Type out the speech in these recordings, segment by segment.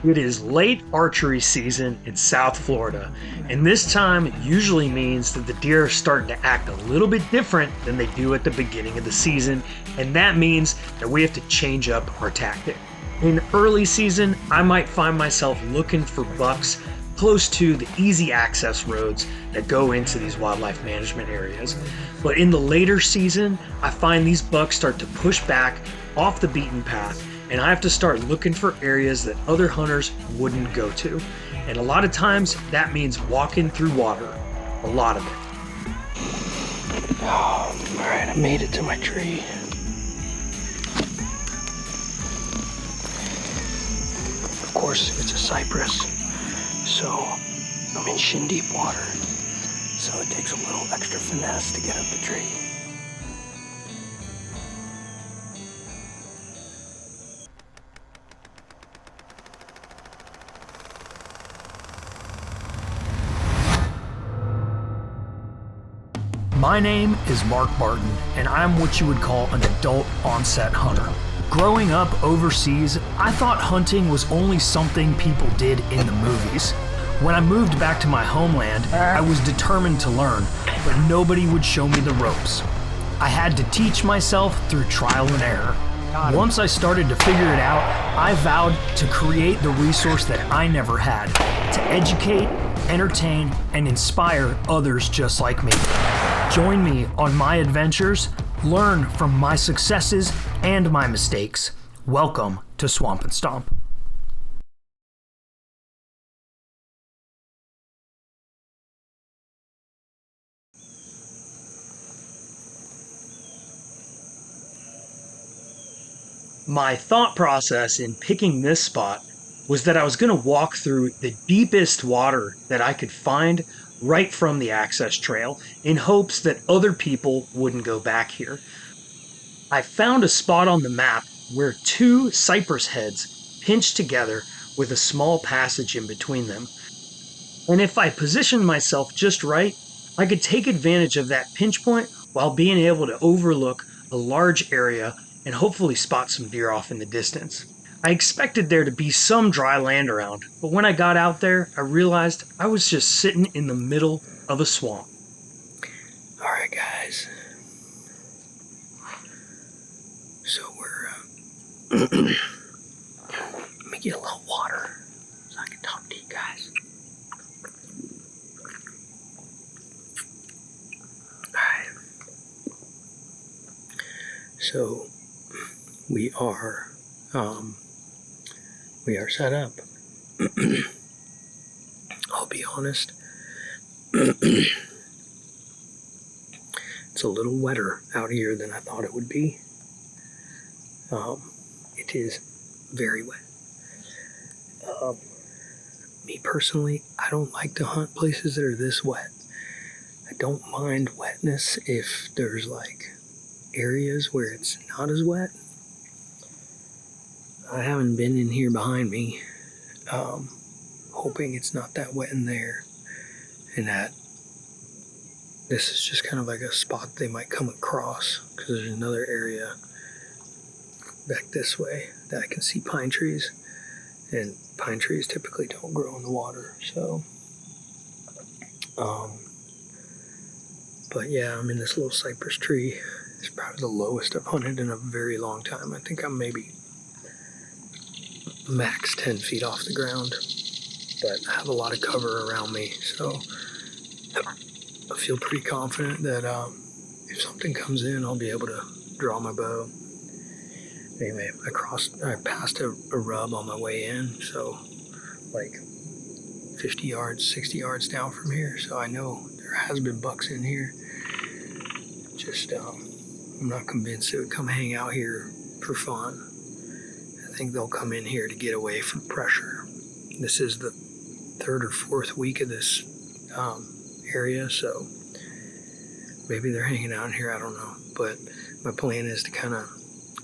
It is late archery season in South Florida, and this time usually means that the deer are starting to act a little bit different than they do at the beginning of the season, and that means that we have to change up our tactic. In early season, I might find myself looking for bucks close to the easy access roads that go into these wildlife management areas. But in the later season, I find these bucks start to push back off the beaten path, and I have to start looking for areas that other hunters wouldn't go to. And a lot of times that means walking through water, a lot of it. Oh, all right, I made it to my tree. Of course, it's a cypress, so I'm in shin deep water, so it takes a little extra finesse to get up the tree. My name is Mark Barton, and I'm what you would call an adult onset hunter. Growing up overseas, I thought hunting was only something people did in the movies. When I moved back to my homeland, I was determined to learn, but nobody would show me the ropes. I had to teach myself through trial and error. Once I started to figure it out, I vowed to create the resource that I never had, to educate, entertain, and inspire others just like me. Join me on my adventures, learn from my successes and my mistakes. Welcome to Swamp and Stomp. My thought process in picking this spot was that I was going to walk through the deepest water that I could find right from the access trail in hopes that other people wouldn't go back here. I found a spot on the map where two cypress heads pinched together with a small passage in between them. And if I positioned myself just right, I could take advantage of that pinch point while being able to overlook a large area and hopefully spot some deer off in the distance. I expected there to be some dry land around, but when I got out there, I realized I was just sitting in the middle of a swamp. All right, guys. So let me get a little water so I can talk to you guys. All right. So we are set up. I'll be honest. It's a little wetter out here than I thought it would be. It is very wet. Me personally, I don't like to hunt places that are this wet. I don't mind wetness if there's like areas where it's not as wet. I haven't been in here behind me, hoping it's not that wet in there, and that this is just kind of like a spot they might come across, because there's another area back this way that I can see pine trees, and pine trees typically don't grow in the water, so but yeah, I'm in this little cypress tree. It's probably the lowest I've hunted in a very long time. I think I'm maybe max 10 feet off the ground, but I have a lot of cover around me, so I feel pretty confident that if something comes in, I'll be able to draw my bow. Anyway, I passed a rub on my way in, so like 50 yards, 60 yards down from here, so I know there has been bucks in here. Just, I'm not convinced they would come hang out here for fun. I think they'll come in here to get away from pressure. This is the third or fourth week of this area, so maybe they're hanging out in here, I don't know. But my plan is to kind of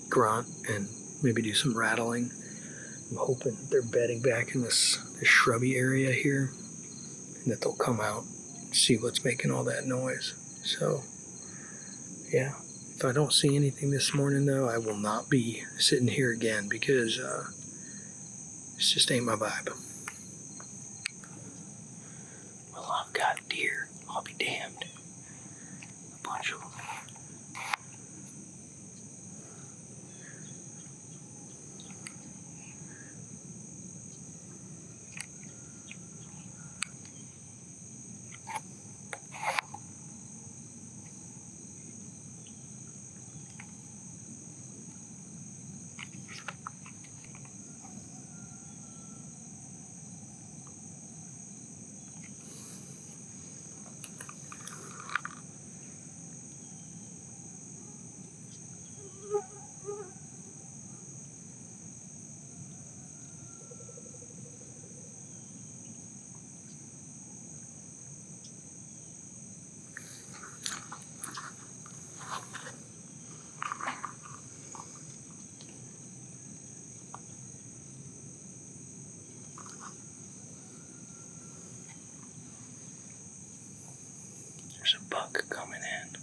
grunt and maybe do some rattling. I'm hoping they're bedding back in this shrubby area here, and that they'll come out and see what's making all that noise. So, yeah. If I don't see anything this morning, though, I will not be sitting here again, because This just ain't my vibe. Well, I've got deer. I'll be damned. A bunch of them. There's a buck coming in,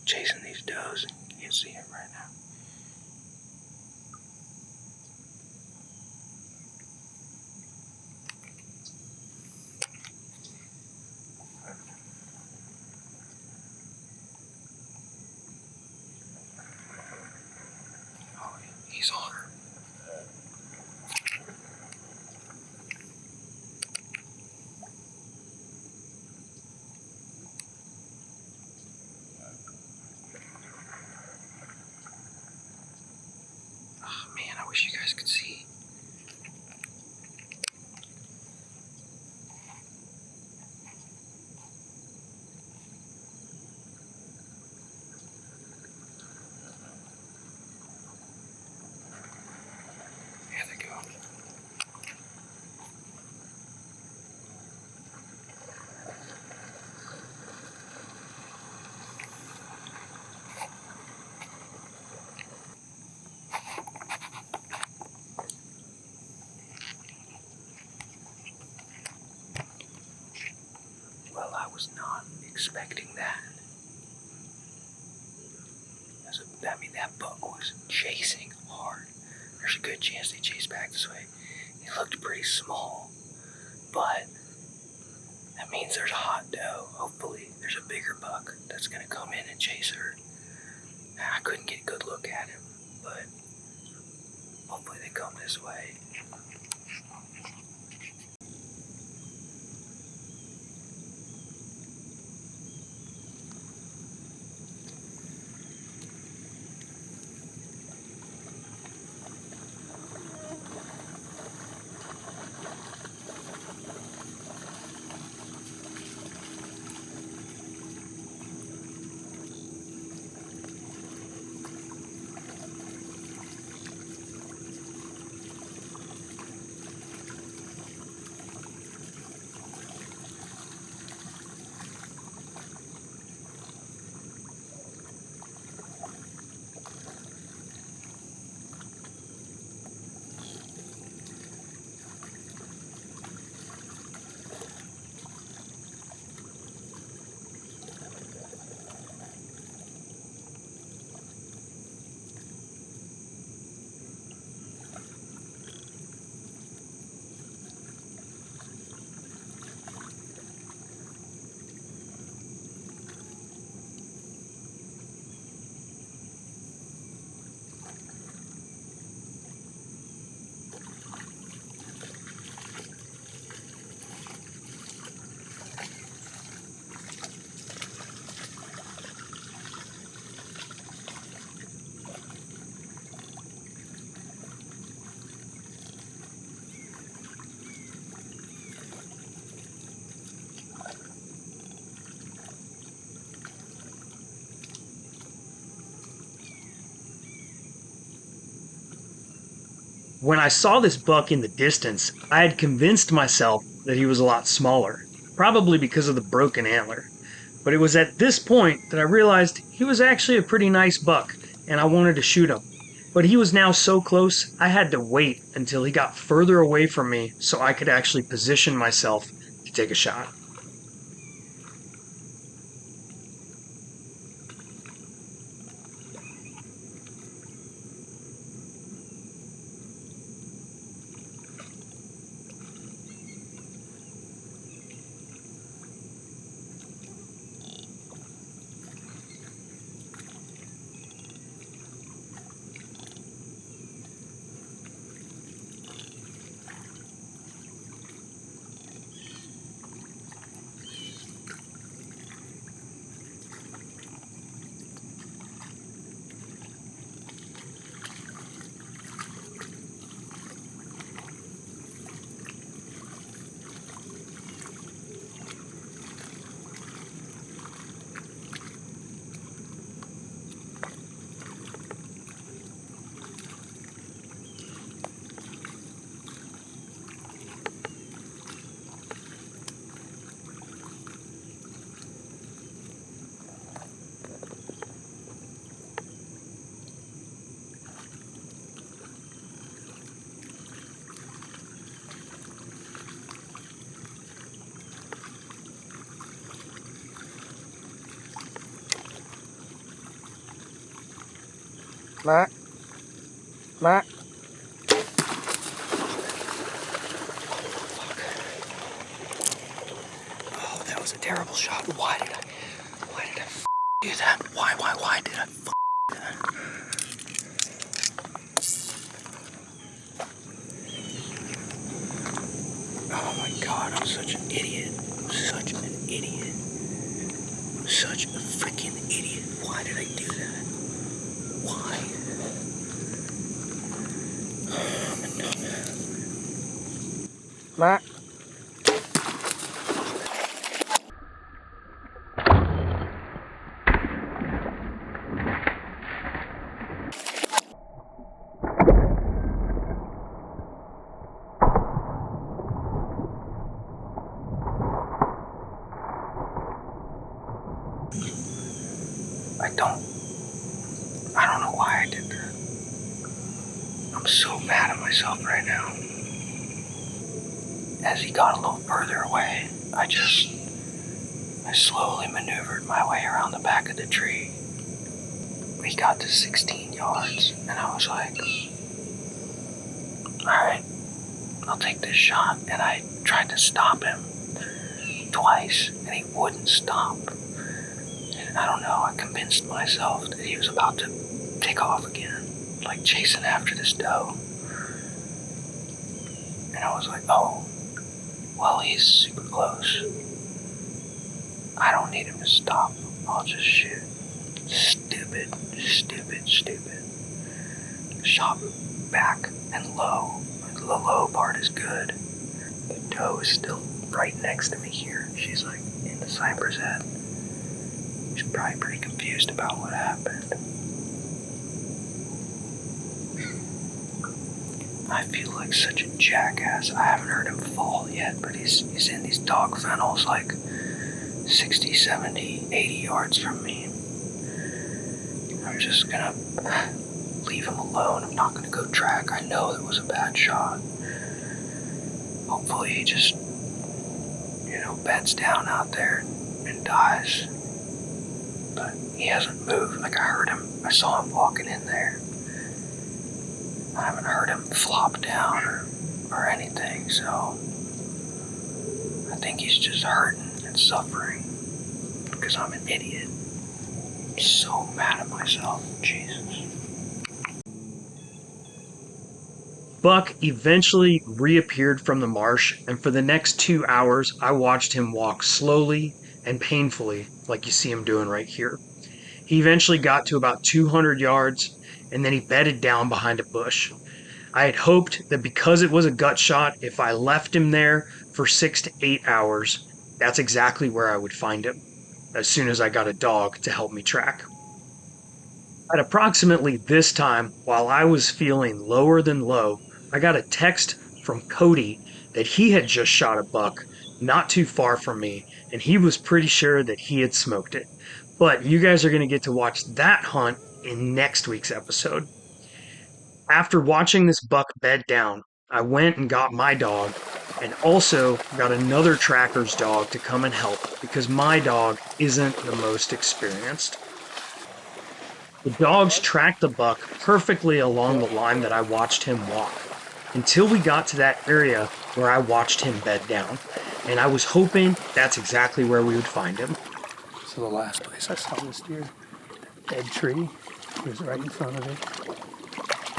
chasing these does. You can't see him right now. Oh, he's on her. Oh man, I wish you guys could see. There they go. Well, I was not expecting that. I mean, that buck was chasing hard. There's a good chance they chased back this way. He looked pretty small, but that means there's a hot doe. Hopefully, there's a bigger buck that's gonna come in and chase her. I couldn't get a good look at him, but hopefully they come this way. When I saw this buck in the distance, I had convinced myself that he was a lot smaller, probably because of the broken antler. But it was at this point that I realized he was actually a pretty nice buck, and I wanted to shoot him. But he was now so close, I had to wait until he got further away from me so I could actually position myself to take a shot. Matt. Matt. Oh, that was a terrible shot. Why did I do that? Why did I do that? Oh my God, I'm such an idiot. Such an idiot. Such a freaking idiot. Why did I do that? Why? Matt. I don't know why I did that. I'm so mad at myself right now. As he got a little further away, I slowly maneuvered my way around the back of the tree. We got to 16 yards, and I was like, alright, I'll take this shot. And I tried to stop him twice, and he wouldn't stop. And I don't know, I convinced myself that he was about to take off again, like chasing after this doe. And I was like, oh, well, he's super close. I don't need him to stop. I'll just shoot. Stupid. Shot back and low. The low part is good. The doe is still right next to me here. She's like in the cypress head. She's probably pretty confused about what happened. I feel like such a jackass. I haven't heard him fall yet, but he's in these dog fennels like 60, 70, 80 yards from me. I'm just gonna leave him alone. I'm not gonna go track. I know it was a bad shot. Hopefully he just, beds down out there and dies. But he hasn't moved. Like I heard him. I saw him walking in there. I haven't heard him flop down or anything, so I think he's just hurting and suffering because I'm an idiot. I'm so mad at myself. Jesus. Buck eventually reappeared from the marsh, and for the next 2 hours, I watched him walk slowly and painfully, like you see him doing right here. He eventually got to about 200 yards, and then he bedded down behind a bush. I had hoped that because it was a gut shot, if I left him there for 6 to 8 hours, that's exactly where I would find him, as soon as I got a dog to help me track. At approximately this time, while I was feeling lower than low, I got a text from Cody that he had just shot a buck not too far from me, and he was pretty sure that he had smoked it. But you guys are going to get to watch that hunt in next week's episode. After watching this buck bed down, I went and got my dog and also got another tracker's dog to come and help because my dog isn't the most experienced. The dogs tracked the buck perfectly along the line that I watched him walk until we got to that area where I watched him bed down, and I was hoping that's exactly where we would find him. So the last place I saw this deer, dead tree, he was right in front of it,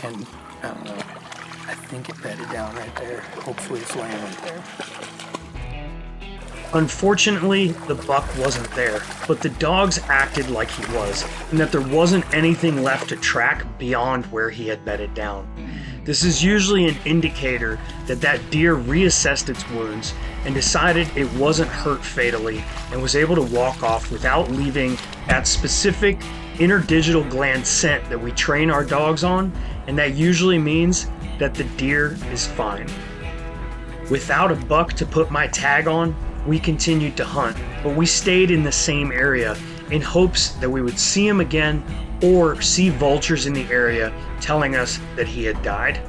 and I don't know, I think it bedded down right there. Hopefully it's laying right there. Unfortunately, the buck wasn't there, but the dogs acted like he was, and that there wasn't anything left to track beyond where he had bedded down. This is usually an indicator that that deer reassessed its wounds and decided it wasn't hurt fatally and was able to walk off without leaving that specific interdigital gland scent that we train our dogs on, and that usually means that the deer is fine. Without a buck to put my tag on, we continued to hunt, but we stayed in the same area in hopes that we would see him again or see vultures in the area telling us that he had died.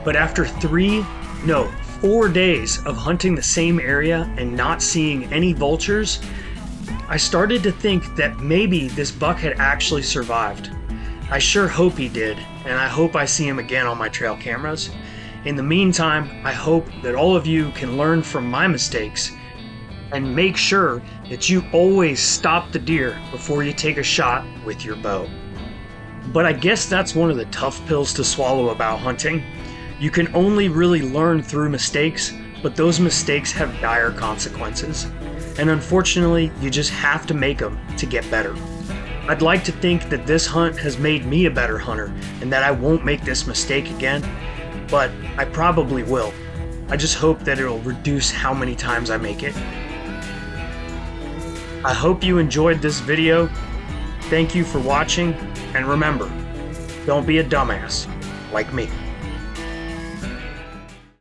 But after 4 days of hunting the same area and not seeing any vultures, I started to think that maybe this buck had actually survived. I sure hope he did, and I hope I see him again on my trail cameras. In the meantime, I hope that all of you can learn from my mistakes and make sure that you always stop the deer before you take a shot with your bow. But I guess that's one of the tough pills to swallow about hunting. You can only really learn through mistakes, but those mistakes have dire consequences. And unfortunately, you just have to make them to get better. I'd like to think that this hunt has made me a better hunter and that I won't make this mistake again, but I probably will. I just hope that it'll reduce how many times I make it. I hope you enjoyed this video. Thank you for watching, and remember, don't be a dumbass like me.